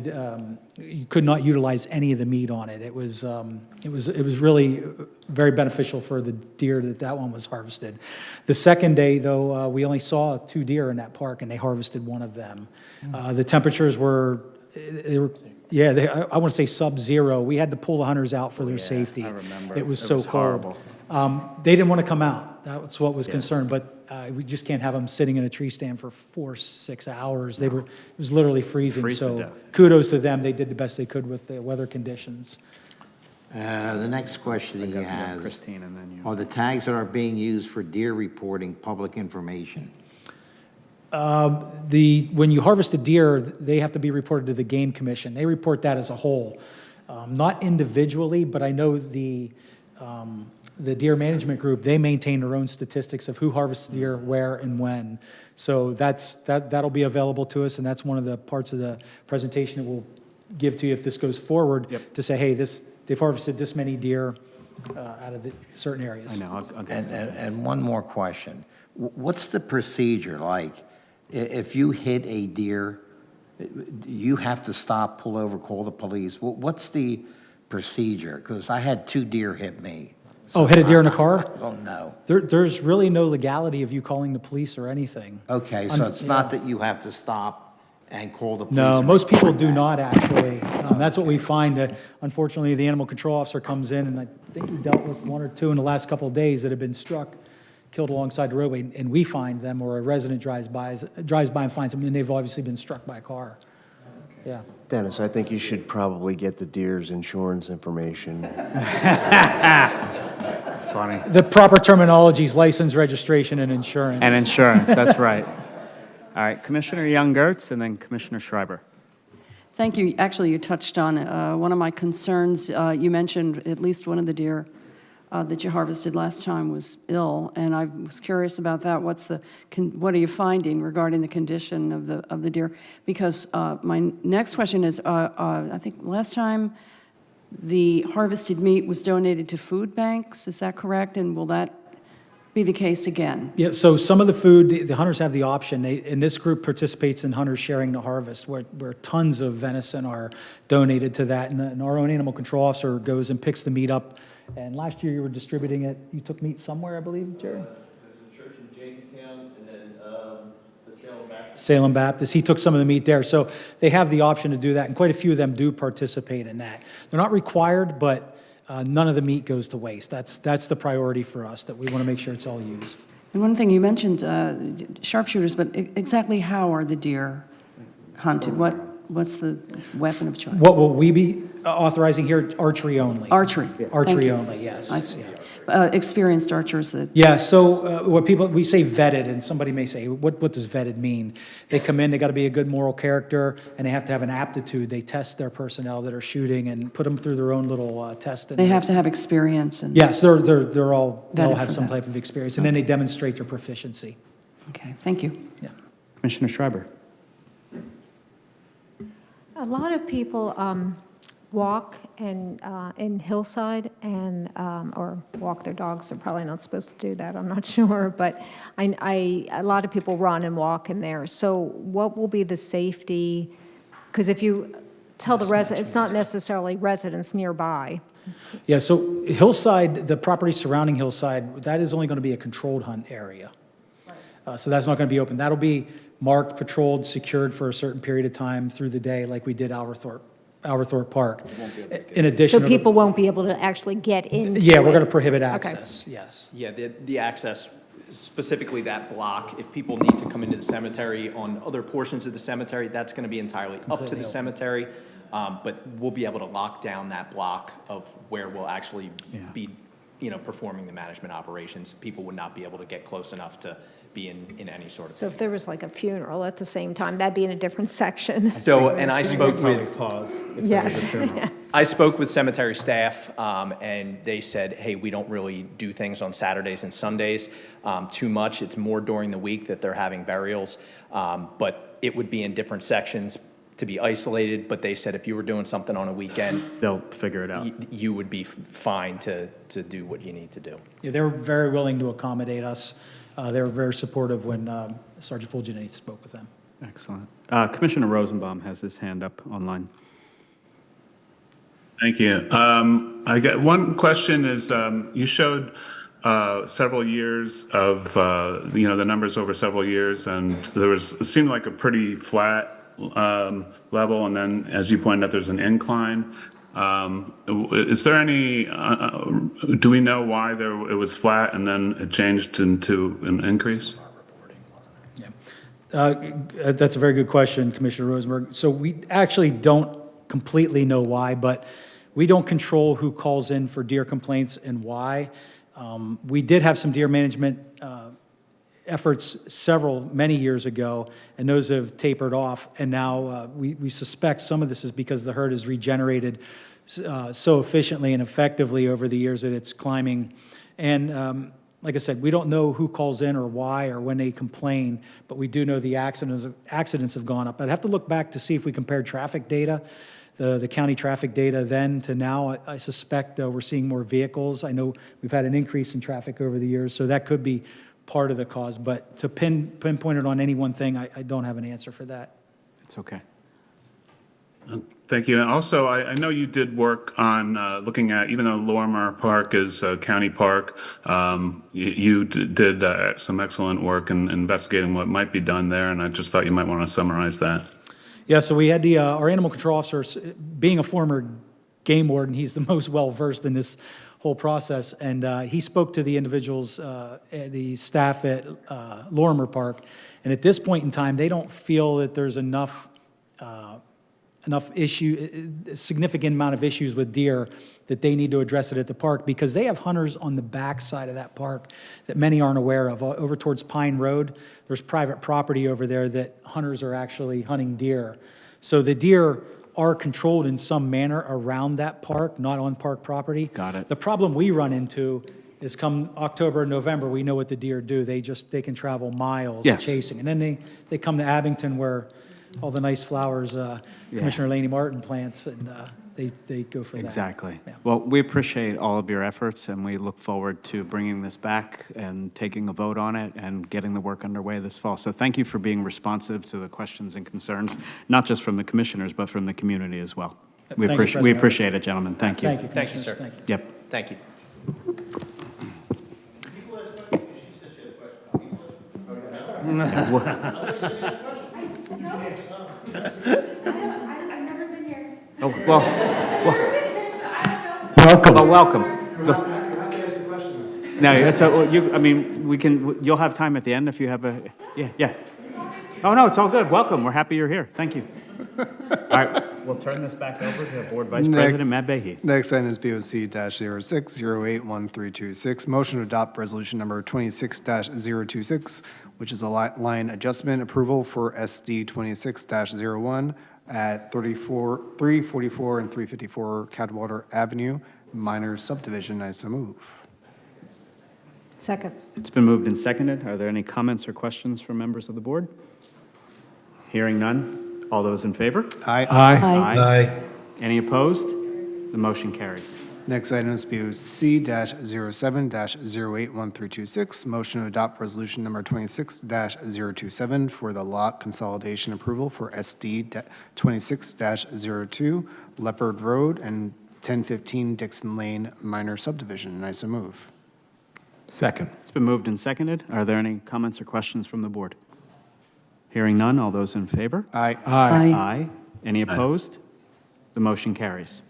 you could not utilize any of the meat on it. It was really very beneficial for the deer that one was harvested. The second day, though, we only saw 2 deer in that park, and they harvested 1 of them. The temperatures were, I want to say sub-zero. We had to pull the hunters out for their safety. I remember. It was so cold. Horrible. They didn't want to come out. That's what was concerned, but we just can't have them sitting in a tree stand for 4-6 hours. It was literally freezing. Freeze to So death. kudos to them. They did the best they could with the weather conditions. The next question he has, Christine, and then you. are the tags that are being used for deer reporting public information? When you harvest a deer, they have to be reported to the Game Commission. They report that as a whole, not individually, but I know the deer management group, they maintain their own statistics of who harvests deer, where, and when. So that'll be available to us, and that's one of the parts of the presentation that we'll give to you if this goes forward, to say, hey, they've harvested this many deer out of the certain areas. I know. I'll get to that. And one more question. What's the procedure like? If you hit a deer, you have to stop, pull over, call the police. What's the procedure? Because I had 2 deer hit me. Oh, hit a deer in a car? I don't know. There's really no legality of you calling the police or anything. Okay, so it's not that you have to stop and call the police? No, or most people report do that? not actually. That's what we find. Unfortunately, the animal control officer comes in, and I think he dealt with 1 or 2 in the last couple of days that have been struck, killed alongside the roadway, and we find them, or a resident drives by and finds them, and they've obviously been struck by a car. Yeah. Dennis, I think you should probably get the deer's insurance information. Funny. The proper terminology is license, registration, and insurance. And insurance, that's right. All right, Commissioner Young-Gertz, and then Commissioner Schreiber. Thank you. Actually, you touched on one of my concerns. You mentioned at least one of the deer that you harvested last time was ill, and I was curious about that. What are you finding regarding the condition of the deer? Because my next question is, I think last time the harvested meat was donated to food banks, is that correct? And will that be the case again? Yeah, so some of the food, the hunters have the option, and this group participates in Hunters Sharing the Harvest, where tons of venison are donated to that, and our own animal control officer goes and picks the meat up. And last year you were distributing it, you took meat somewhere, I believe, Jerry? The church in Jamestown, and then the Salem Baptist. Salem Baptist, he took some of the meat there. So they have the option to do that, and quite a few of them do participate in that. They're not required, but none of the meat goes to waste. That's the priority for us, that we want to make sure it's all used. And one thing you mentioned, sharpshooters, but exactly how are the deer hunted? What's the weapon of choice? What will we be authorizing here? Archery only. Archery. Thank Archery you. only, yes. I see. Yeah. Experienced archers that. Yeah, so we say vetted, and somebody may say, what does vetted mean? They come in, they got to be a good moral character, and they have to have an aptitude. They test their personnel that are shooting and put them through their own little test. They have to have experience. And Yes, they're all have for some that. type of experience, and then they demonstrate their proficiency. Okay, thank you. Yeah. Commissioner Schreiber. A lot of people walk in Hillside and or walk their dogs. They're probably not supposed to do that. I'm not sure, but a lot of people run and walk in there. So what will be the safety? Because if you tell the residents, it's not necessarily residents nearby. Yeah, so Hillside, the property surrounding Hillside, that is only going to be a controlled hunt area. So that's not going to be open. That'll be marked, patrolled, secured for a certain period of time through the day, like we did Alverthorpe Park. In addition, So people won't be able to actually get into yeah, we're it. going to prohibit Okay. access. Yes. Yeah, the access, specifically that block, if people need to come into the cemetery on other portions of the cemetery, that's going to be entirely up to the cemetery. But we'll be able to lock down that block of where we'll actually be, performing the management operations. People would not be able to get close enough to be in any sort of. So if there was like a funeral at the same time, that'd be in a different section. So, and I spoke with. Yes. I spoke with cemetery staff, and they said, hey, we don't really do things on Saturdays and Sundays too much. It's more during the week that they're having burials, but it would be in different sections to be isolated. But they said if you were doing something on a weekend, they'll figure it out. You would be fine to do what you need to do. Yeah, they were very willing to accommodate us. They were very supportive when Sergeant Fulgenini spoke with them. Excellent. Commissioner Rosenbaum has his hand up online. Thank you. I got one question is, you showed several years of, the numbers over several years, and it seemed like a pretty flat level, and then, as you pointed out, there's an incline. Is there any, do we know why it was flat and then it changed into an increase? That's a very good question, Commissioner Rosenberg. So we actually don't completely know why, but we don't control who calls in for deer complaints and why. We did have some deer management efforts many years ago, and those have tapered off. And now we suspect some of this is because the herd has regenerated so efficiently and effectively over the years that it's climbing. And like I said, we don't know who calls in or why or when they complain, but we do know the accidents have gone up. I'd have to look back to see if we compared traffic data, the county traffic data then to now. I suspect we're seeing more vehicles. I know we've had an increase in traffic over the years, so that could be part of the cause. But to pinpoint it on any one thing, I don't have an answer for that. It's okay. Thank you. And also, I know you did work on looking at, even though Lorimer Park is a county park, you did some excellent work in investigating what might be done there, and I just thought you might want to summarize that. Yeah, so we had our animal control officer, being a former game warden, he's the most well-versed in this whole process, and he spoke to the individuals, the staff at Lorimer Park, and at this point in time, they don't feel that there's enough significant amount of issues with deer that they need to address it at the park, because they have hunters on the back side of that park that many aren't aware of. Over towards Pine Road, there's private property over there that hunters are actually hunting deer. So the deer are controlled in some manner around that park, not on park property. Got it. The problem we run into is come October and November, we know what the deer do. They can travel miles Yes. chasing. And then they come to Abington where all the nice flowers Commissioner Laney Martin plants, and they go for that. Exactly. Well, we appreciate all of your efforts, and we look forward to bringing this back and taking a vote on it and getting the work underway this fall. So thank you for being responsive to the questions and concerns, not just from the commissioners, but from the community as well. We Thank you, appreciate President. it, gentlemen. Thank you. Thank you, Thank you, Commissioners. sir. Thank you. Yep. Thank you. Oh, well, welcome. Well, welcome. No, it's you'll have time at the end if you have yeah. Oh, no, it's all good. Welcome. We're happy you're here. Thank you. All right, we'll turn this back over to Board Vice President Matt Behe. Next item is BOC-06081326. Motion to adopt resolution number 26-026, which is a line adjustment approval for SD 26-01 at 344 and 354 Cadwater Avenue, minor subdivision. I so move. Second. It's been moved and seconded. Are there any comments or questions from members of the board? Hearing none. All those in favor? Aye. Aye. Any opposed? The motion carries. Next item is BOC-07-081326. Motion to adopt resolution number 26-027 for the lot consolidation approval for SD 26-02 Leopard Road and 1015 Dixon Lane minor subdivision. And I so move. Second. It's been moved and seconded. Are there any comments or questions from the board? Hearing none. All those in favor? Aye. Aye. Any opposed? The motion carries.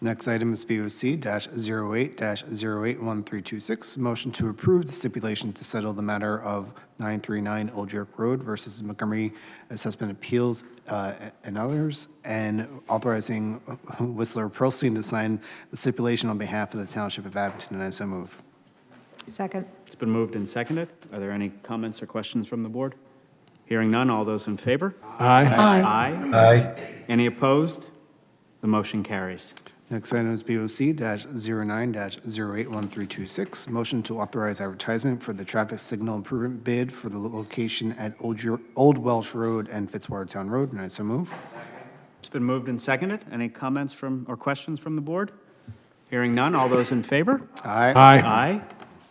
Next item is BOC-08-081326. Motion to approve the stipulation to settle the matter of 939 Old York Road versus Montgomery Assessment Appeals and others, and authorizing Whistler Pearlstein to sign the stipulation on behalf of the Township of Abington, and I so move. Second. It's been moved and seconded. Are there any comments or questions from the board? Hearing none. All those in favor? Aye. Aye. Any opposed? The motion carries. Next item is BOC-09-081326. Motion to authorize advertisement for the traffic signal improvement bid for the location at Old Welsh Road and Fitzwatertown Road, and I so move. It's been moved and seconded. Any comments from or questions from the board? Hearing none. All those in favor? Aye. Aye.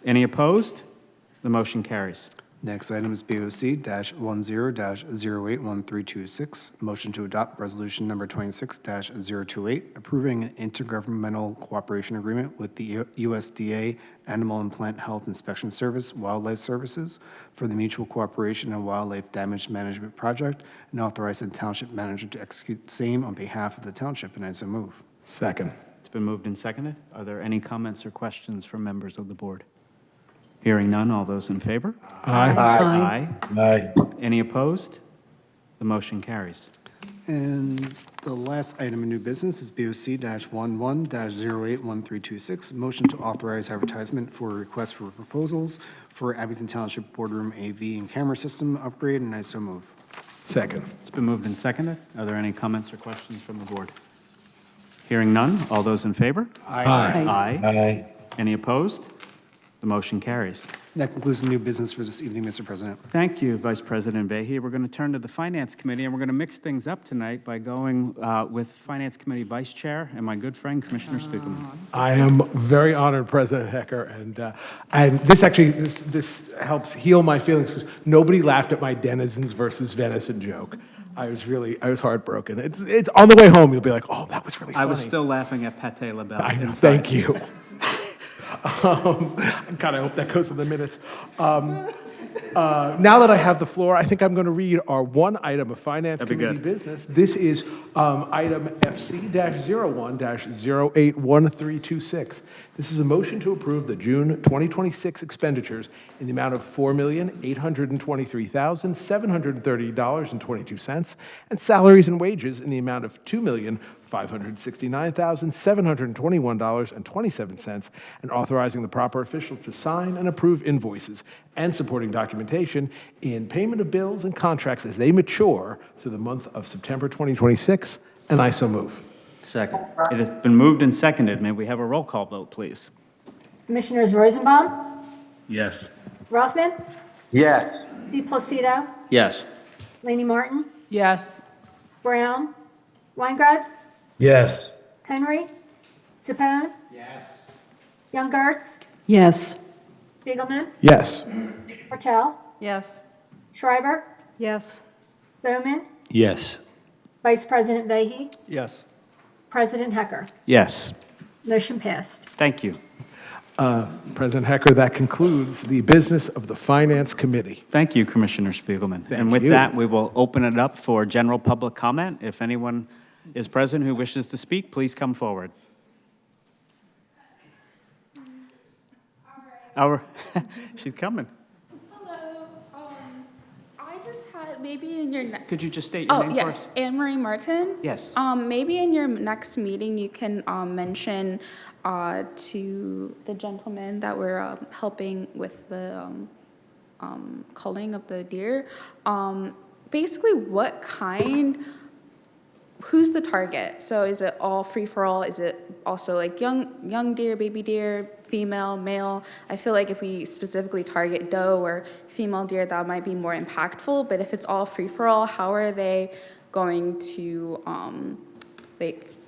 Any opposed? The motion carries. Next item is BOC-10-081326. Motion to adopt resolution number 26-028, approving an intergovernmental cooperation agreement with the USDA Animal and Plant Health Inspection Service, Wildlife Services, for the Mutual Cooperation and Wildlife Damage Management Project, and authorize the township manager to execute the same on behalf of the township, and I so move. Second. It's been moved and seconded. Are there any comments or questions from members of the board? Hearing none. All those in favor? Aye. Aye. Any opposed? The motion carries. And the last item of new business is BOC-11-081326. Motion to authorize advertisement for a request for proposals for Abington Township Boardroom AV and camera system upgrade, and I so move. Second. It's been moved and seconded. Are there any comments or questions from the board? Hearing none. All those in favor? Aye. Aye. Any opposed? The motion carries. That concludes the new business for this evening, Mr. President. Thank you, Vice President Behe. We're going to turn to the Finance Committee, and we're going to mix things up tonight by going with Finance Committee Vice Chair and my good friend, Commissioner Stukelman. I am very honored, President Hecker, and this actually this helps heal my feelings because nobody laughed at my denizens versus venison joke. I was heartbroken. It's on the way home. You'll be like, oh, that was really funny. I was still laughing at Pate LaBelle. I know. inside. Thank you. God, I hope that goes in the minutes. Now that I have the floor, I think I'm going to read our one item of Finance Committee business. This is item FC-01-081326. This is a motion to approve the June 2026 expenditures in the amount of $4,823,730.22 and salaries and wages in the amount of $2,569,721.27 and authorizing the proper official to sign and approve invoices and supporting documentation in payment of bills and contracts as they mature through the month of September 2026 And I so move. Second. It has been moved and seconded. May we have a roll call vote, please? Commissioners Rosenbaum, Yes. Rothman, Yes. De Placido, Yes. Laney Martin, Yes. Brown, Weingarten, Yes. Henry, Sapone. Young Gertz, Yes. Spiegelman, Yes. Martell, Yes. Schreiber, Yes. Bowman, Yes. Vice President Vehy, Yes. President Hecker. Yes. Motion passed. Thank you. President Hecker, that concludes the business of the Finance Committee. Thank you, Commissioner Spiegelman. And with you. that, we will open it up for general public comment. If anyone is present who wishes to speak, please come forward. She's coming. Hello. I just had maybe in your next. Could you just state your name yes, first? Anne Marie Martin. Yes. Maybe in your next meeting you can mention to the gentleman that we're helping with the culling of the deer. Basically, who's the target? So is it all free for all? Is it also like young deer, baby deer, female, male? I feel like if we specifically target doe or female deer, that might be more impactful. But if it's all free for all, how are they going to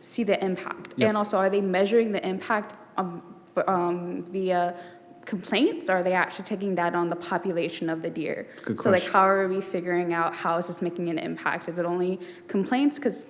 see the impact? Yep. And also, are they measuring the impact via complaints? Or are they actually taking that on the population of the deer? Good So like, question. how are we figuring out how is this making an impact? Is it only complaints? Because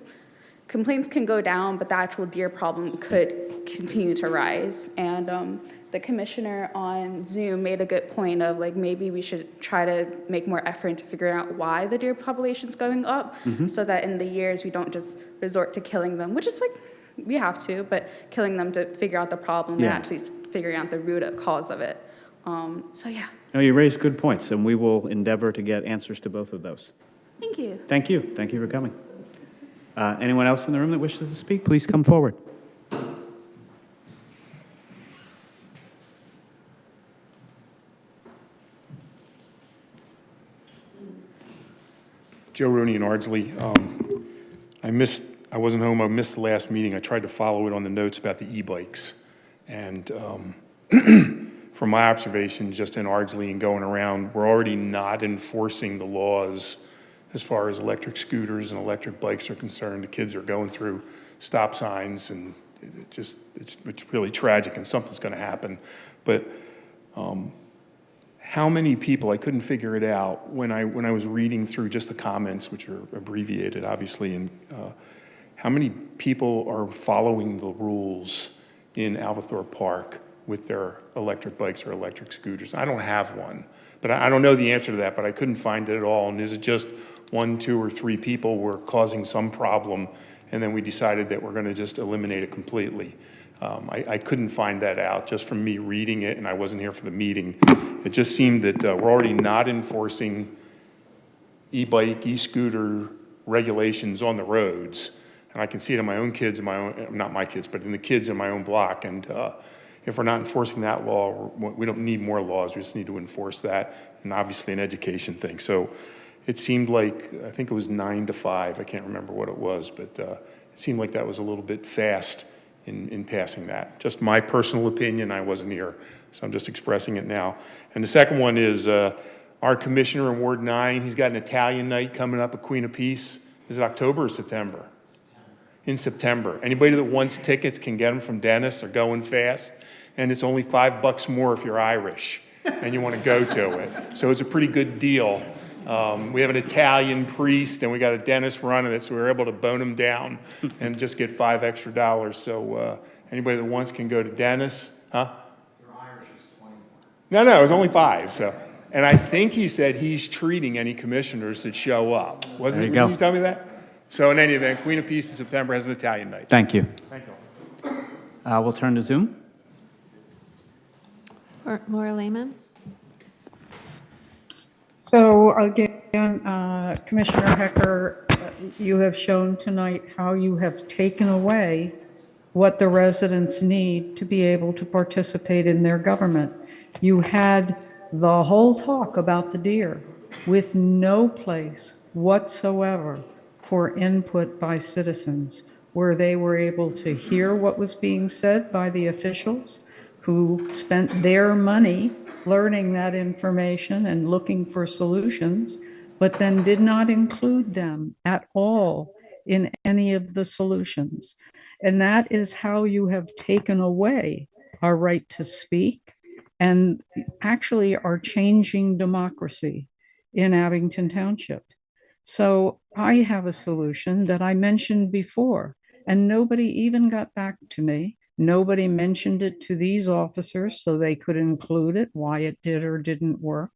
complaints can go down, but the actual deer problem could continue to rise. And the commissioner on Zoom made a good point of like, maybe we should try to make more effort to figure out why the deer population's going up, so that in the years we don't just resort to killing them, which is like, we have to, but killing them to figure out the problem Yeah. and actually figuring out the root cause of it. So yeah, No, you raised good points, and we will endeavor to get answers to both of those. thank you. Thank you. Thank you for coming. Anyone else in the room that wishes to speak, please come forward. Joe Rooney in Ardsley. I wasn't home, I missed the last meeting. I tried to follow it on the notes about the e-bikes. And from my observation, just in Ardsley and going around, we're already not enforcing the laws as far as electric scooters and electric bikes are concerned. The kids are going through stop signs, and it's really tragic, and something's going to happen. But how many people, I couldn't figure it out when I was reading through just the comments, which are abbreviated, obviously, and how many people are following the rules in Alvathorpe Park with their electric bikes or electric scooters? I don't have one, but I don't know the answer to that, but I couldn't find it at all. And is it just 1, 2, or 3 people were causing some problem, and then we decided that we're going to just eliminate it completely? I couldn't find that out just from me reading it, and I wasn't here for the meeting. It just seemed that we're already not enforcing e-bike, e-scooter regulations on the roads. And I can see it in my own kids, not my kids, but in the kids in my own block. And if we're not enforcing that law, we don't need more laws. We just need to enforce that, and obviously an education thing. So it seemed like, I think it was 9 to 5. I can't remember what it was, but it seemed like that was a little bit fast in passing that. Just my personal opinion, I wasn't here, so I'm just expressing it now. And the second one is our commissioner in Ward 9, he's got an Italian night coming up at Queen of Peace. Is it October or September? In September. Anybody that wants tickets can get them from Dennis. They're going fast. And it's only $5 more if you're Irish and you want to go to it. So it's a pretty good deal. We have an Italian priest, and we got a dentist running it, so we were able to bone him down and just get $5 extra. So anybody that wants can go to Dennis. Huh? You're Irish, it's 20 more. No, it was only 5. So, and I think he said he's treating any commissioners that show up. Wasn't There it? you go. Did you tell me that? So in any event, Queen of Peace in September has an Italian night. Thank you. Thank you. We'll turn to Zoom. Laura Lehman. So again, Commissioner Hecker, you have shown tonight how you have taken away what the residents need to be able to participate in their government. You had the whole talk about the deer with no place whatsoever for input by citizens, where they were able to hear what was being said by the officials who spent their money learning that information and looking for solutions, but then did not include them at all in any of the solutions. And that is how you have taken away our right to speak and actually are changing democracy in Abington Township. So I have a solution that I mentioned before, and nobody even got back to me. Nobody mentioned it to these officers so they could include it, why it did or didn't work.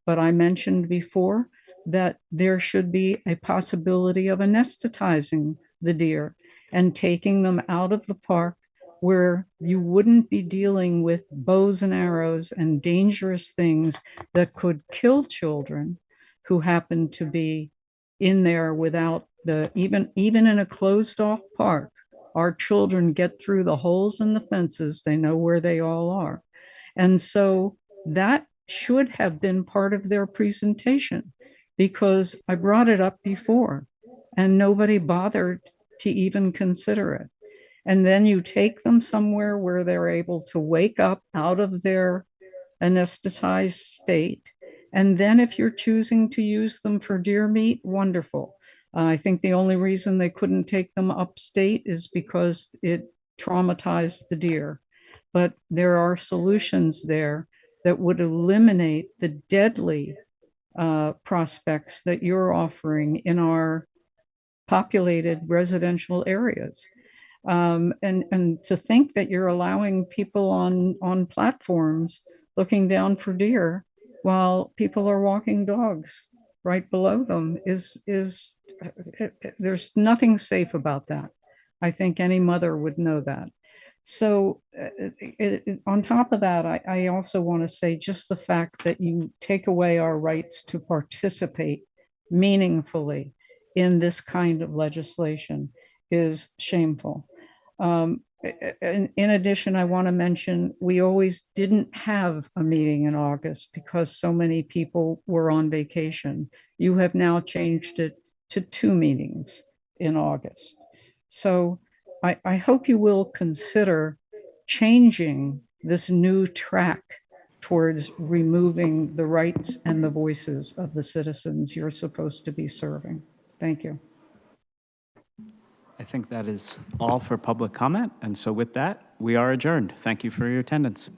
But I mentioned before that there should be a possibility of anesthetizing the deer and taking them out of the park where you wouldn't be dealing with bows and arrows and dangerous things that could kill children who happen to be in there without even in a closed off park. Our children get through the holes in the fences. They know where they all are. And so that should have been part of their presentation, because I brought it up before and nobody bothered to even consider it. And then you take them somewhere where they're able to wake up out of their anesthetized state. And then if you're choosing to use them for deer meat, wonderful. I think the only reason they couldn't take them upstate is because it traumatized the deer. But there are solutions there that would eliminate the deadly prospects that you're offering in our populated residential areas. And to think that you're allowing people on platforms looking down for deer while people are walking dogs right below them is there's nothing safe about that. I think any mother would know that. So on top of that, I also want to say just the fact that you take away our rights to participate meaningfully in this kind of legislation is shameful. In addition, I want to mention, we always didn't have a meeting in August because so many people were on vacation. You have now changed it to 2 meetings in August. So I hope you will consider changing this new track towards removing the rights and the voices of the citizens you're supposed to be serving. Thank you. I think that is all for public comment. And so with that, we are adjourned. Thank you for your attendance.